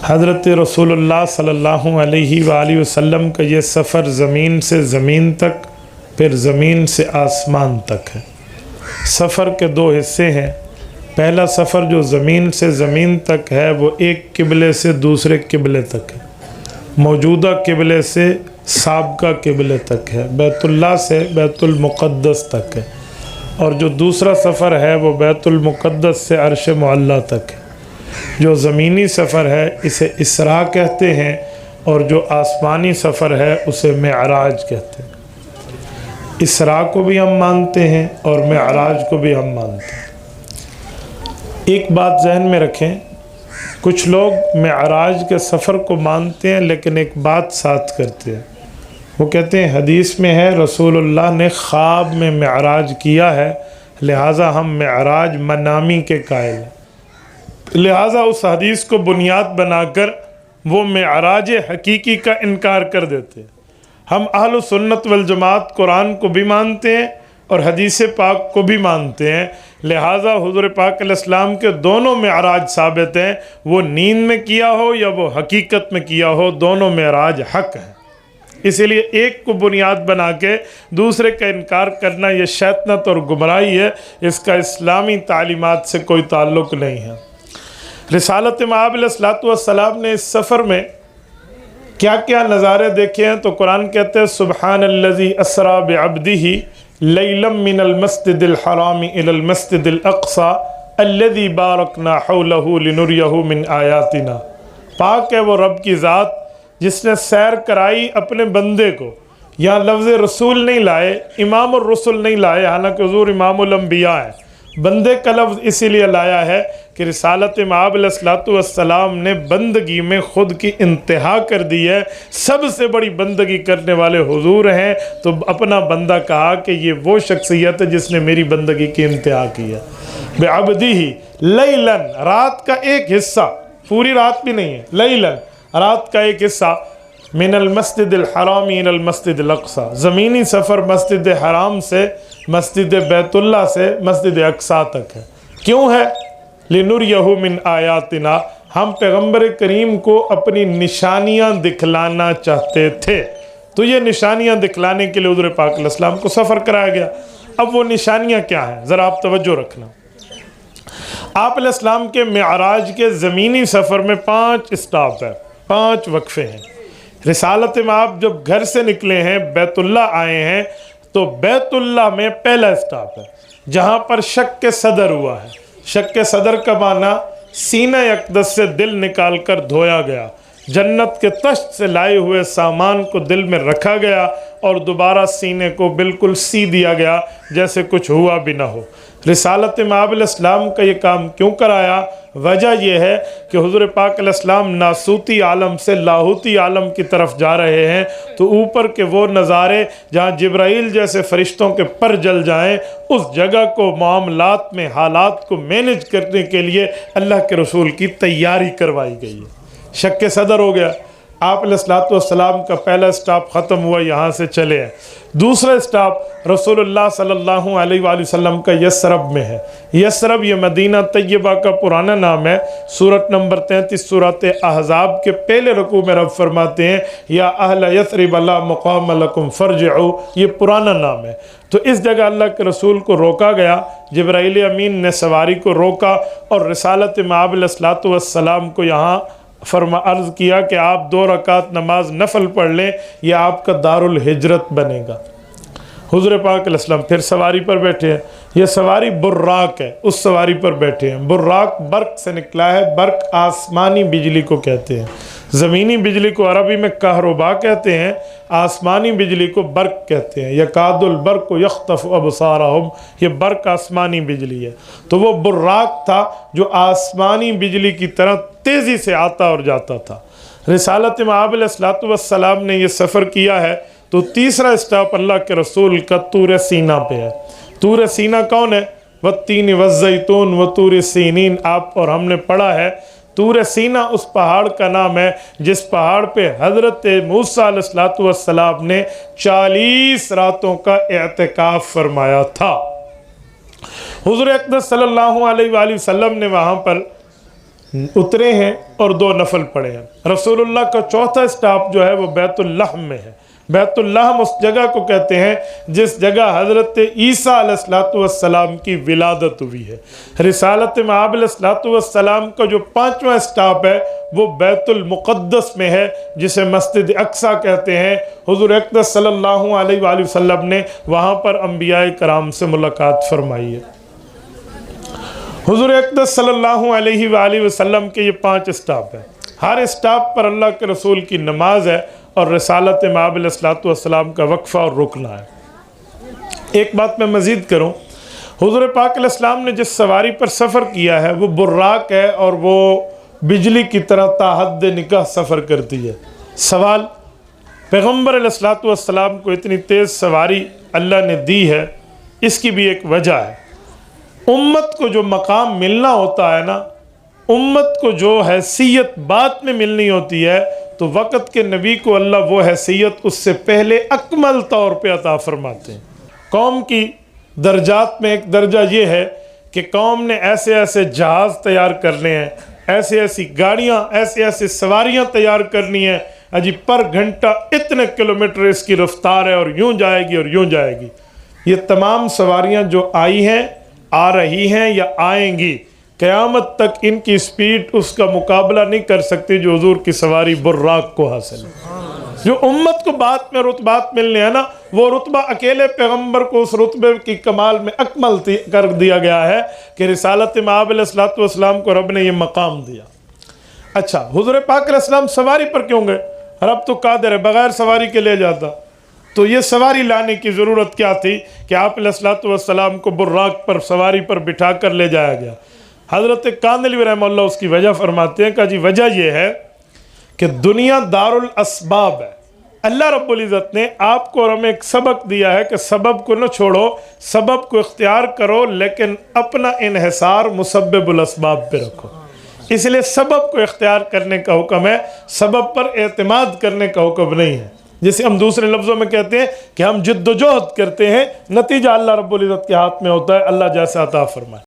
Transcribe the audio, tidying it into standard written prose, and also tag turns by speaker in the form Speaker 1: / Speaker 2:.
Speaker 1: حضرت رسول اللہ صلی اللہ علیہ وآلہ وسلم کا یہ سفر زمین سے زمین تک پھر زمین سے آسمان تک ہے۔ سفر کے دو حصے ہیں۔ پہلا سفر جو زمین سے زمین تک ہے وہ ایک قبلے سے دوسرے قبلے تک ہے، موجودہ قبلے سے سابقہ قبلے تک ہے، بیت اللہ سے بیت المقدس تک ہے، اور جو دوسرا سفر ہے وہ بیت المقدس سے عرش معلیٰ تک ہے۔ جو زمینی سفر ہے اسے اسراء کہتے ہیں، اور جو آسمانی سفر ہے اسے معراج کہتے ہیں۔ اسراء کو بھی ہم مانتے ہیں اور معراج کو بھی ہم مانتے ہیں۔ ایک بات ذہن میں رکھیں، کچھ لوگ معراج کے سفر کو مانتے ہیں لیکن ایک بات ساتھ کرتے ہیں، وہ کہتے ہیں حدیث میں ہے رسول اللہ نے خواب میں معراج کیا ہے، لہٰذا ہم معراج منامی کے قائل ہیں۔ لہٰذا اس حدیث کو بنیاد بنا کر وہ معراج حقیقی کا انکار کر دیتے ہیں۔ ہم اہل سنت والجماعت قرآن کو بھی مانتے ہیں اور حدیث پاک کو بھی مانتے ہیں، لہٰذا حضور پاک علیہ السلام کے دونوں معراج ثابت ہیں، وہ نیند میں کیا ہو یا وہ حقیقت میں کیا ہو، دونوں معراج حق ہیں۔ اسی لیے ایک کو بنیاد بنا کے دوسرے کا انکار کرنا یہ شیطنت اور گمراہی ہے، اس کا اسلامی تعلیمات سے کوئی تعلق نہیں ہے۔ رسالت مآب علیہ السلام نے اس سفر میں کیا کیا نظارے دیکھے ہیں تو قرآن کہتے ہیں سبحان الذی اسریٰ بعبدہ لیلا من المسجد الحرام الی المسجد الاقصی الذی بارکنا حولہ لنریہ من آیاتنا۔ پاک ہے وہ رب کی ذات جس نے سیر کرائی اپنے بندے کو۔ یہاں لفظ رسول نہیں لائے، امام الرسل نہیں لائے، حالانکہ حضور امام الانبیاء ہے۔ بندے کا لفظ اسی لیے لایا ہے کہ رسالت مآب علیہ السلام نے بندگی میں خود کی انتہا کر دی ہے، سب سے بڑی بندگی کرنے والے حضور ہیں، تو اپنا بندہ کہا کہ یہ وہ شخصیت ہے جس نے میری بندگی کی انتہا کی ہے۔ بعبدہ لیلاً، رات کا ایک حصہ، پوری رات بھی نہیں ہے، لیلاً رات کا ایک حصہ، من المسجد الحرام الی المسجد الاقصی، زمینی سفر مسجد حرام سے مسجد بیت اللہ سے مسجد اقصی تک ہے۔ کیوں ہے؟ لنریہ من آیاتنا، ہم پیغمبر کریم کو اپنی نشانیاں دکھلانا چاہتے تھے، تو یہ نشانیاں دکھلانے کے لیے حضور پاک علیہ السلام کو سفر کرایا گیا۔ اب وہ نشانیاں کیا ہیں ذرا آپ توجہ رکھنا۔ آپ علیہ السلام کے معراج کے زمینی سفر میں 5 اسٹاپ ہیں، 5 وقفے ہیں۔ رسالت مآب جب گھر سے نکلے ہیں بیت اللہ آئے ہیں تو بیت اللہ میں پہلا اسٹاپ ہے جہاں پر شق صدر ہوا ہے۔ شق صدر کا معنی سینہ اقدس سے دل نکال کر دھویا گیا، جنت کے طشت سے لائے ہوئے سامان کو دل میں رکھا گیا اور دوبارہ سینے کو بالکل سی دیا گیا جیسے کچھ ہوا بھی نہ ہو۔ رسالت مآب علیہ السلام کا یہ کام کیوں کرایا؟ وجہ یہ ہے کہ حضور پاک علیہ السلام ناسوتی عالم سے لاہوتی عالم کی طرف جا رہے ہیں، تو اوپر کے وہ نظارے جہاں جبرائیل جیسے فرشتوں کے پر جل جائیں، اس جگہ کو معاملات میں حالات کو مینج کرنے کے لیے اللہ کے رسول کی تیاری کروائی گئی ہے۔ شق صدر ہو گیا، آپ علیہ السلام کا پہلا اسٹاپ ختم ہوا، یہاں سے چلے ہیں۔ دوسرا اسٹاپ رسول اللہ صلی اللہ علیہ وآلہ وسلم کا یثرب میں ہے۔ یثرب یہ مدینہ طیبہ کا پرانا نام ہے۔ سورت نمبر 33 سورت احزاب کے پہلے رکوع میں رب فرماتے ہیں یا اہل یثرب لا مقام لکم فرجعوا، یہ پرانا نام ہے۔ تو اس جگہ اللہ کے رسول کو روکا گیا، جبرائیل امین نے سواری کو روکا اور رسالت مآب علیہ السلام کو یہاں عرض کیا کہ آپ 2 رکعت نماز نفل پڑھ لیں، یہ آپ کا دارالہجرت بنے گا۔ حضور پاک علیہ السلام پھر سواری پر بیٹھے ہیں، یہ سواری براق ہے، اس سواری پر بیٹھے ہیں۔ براق برق سے نکلا ہے، برق آسمانی بجلی کو کہتے ہیں۔ زمینی بجلی کو عربی میں کہربا کہتے ہیں، آسمانی بجلی کو برق کہتے ہیں۔ یکاد البرق یخطف ابصارہم، یہ برق آسمانی بجلی ہے۔ تو وہ براق تھا جو آسمانی بجلی کی طرح تیزی سے آتا اور جاتا تھا۔ رسالت مآب علیہ السلام نے یہ سفر کیا ہے، تو تیسرا اسٹاپ اللہ کے رسول کا طور سینا پہ ہے۔ طور سینا کون ہے؟ والتین والزیتون وطور سینین، آپ اور ہم نے پڑھا ہے۔ طور سینا اس پہاڑ کا نام ہے جس پہاڑ پہ حضرت موسیٰ علیہ السلام نے 40 راتوں کا اعتکاف فرمایا تھا۔ حضور اقدس صلی اللہ علیہ وآلہ وسلم نے وہاں پر اترے ہیں اور 2 نفل پڑھے ہیں۔ رسول اللہ کا چوتھا سٹاپ جو ہے وہ بیت اللحم میں ہے۔ بیت اللحم اس جگہ کو کہتے ہیں جس جگہ حضرت عیسیٰ علیہ السلام کی ولادت ہوئی ہے۔ رسالت مآب علیہ السلام کا جو 5واں سٹاپ ہے وہ بیت المقدس میں ہے، جسے مسجد اقصیٰ کہتے ہیں۔ حضور اقدس صلی اللہ علیہ وآلہ وسلم نے وہاں پر انبیاء کرام سے ملاقات فرمائی ہے۔ حضور اقدس صلی اللہ علیہ وآلہ وسلم کے یہ 5 سٹاپ ہیں۔ ہر سٹاپ پر اللہ کے رسول کی نماز ہے اور رسالت مآب علیہ السلام کا وقفہ اور رکنا ہے۔ ایک بات میں مزید کروں، حضور پاک علیہ السلام نے جس سواری پر سفر کیا ہے وہ براق ہے، اور وہ بجلی کی طرح تا حد نکاح سفر کرتی ہے۔ سوال، پیغمبر علیہ السلام کو اتنی تیز سواری اللہ نے دی ہے، اس کی بھی ایک وجہ ہے۔ امت کو جو مقام ملنا ہوتا ہے نا، امت کو جو حیثیت بعد میں ملنی ہوتی ہے، تو وقت کے نبی کو اللہ وہ حیثیت اس سے پہلے اکمل طور پہ عطا فرماتے ہیں۔ قوم کی درجات میں ایک درجہ یہ ہے کہ قوم نے ایسے ایسے جہاز تیار کرنے ہیں، ایسے ایسی گاڑیاں، ایسے ایسے سواریاں تیار کرنی ہیں، اجی پر گھنٹہ اتنے کلومیٹر اس کی رفتار ہے اور یوں جائے گی اور یوں جائے گی۔ یہ تمام سواریاں جو آئی ہیں، آ رہی ہیں یا آئیں گی، قیامت تک ان کی سپیڈ اس کا مقابلہ نہیں کر سکتی جو حضور کی سواری براق کو حاصل ہے۔ جو امت کو بعد میں رتبات ملنے ہیں نا، وہ رتبہ اکیلے پیغمبر کو اس رتبے کی کمال میں اکمل کر دیا گیا ہے کہ رسالت مآب علیہ السلام کو رب نے یہ مقام دیا۔ اچھا، حضور پاک علیہ السلام سواری پر کیوں گئے؟ رب تو قادر ہے، بغیر سواری کے لے جاتا۔ تو یہ سواری لانے کی ضرورت کیا تھی کہ آپ علیہ السلام کو براق پر سواری پر بٹھا کر لے جایا گیا؟ حضرت کاندھلوی رحمہ اللہ اس کی وجہ فرماتے ہیں کہ جی وجہ یہ ہے کہ دنیا دار الاسباب ہے۔ اللہ رب العزت نے آپ کو اور ہمیں ایک سبق دیا ہے کہ سبب کو نہ چھوڑو، سبب کو اختیار کرو، لیکن اپنا انحصار مسبب الاسباب پہ رکھو۔ اس لیے سبب کو اختیار کرنے کا حکم ہے، سبب پر اعتماد کرنے کا حکم نہیں ہے۔ جیسے ہم دوسرے لفظوں میں کہتے ہیں کہ ہم جد و جہد کرتے ہیں، نتیجہ اللہ رب العزت کے ہاتھ میں ہوتا ہے، اللہ جیسا عطا فرمائے۔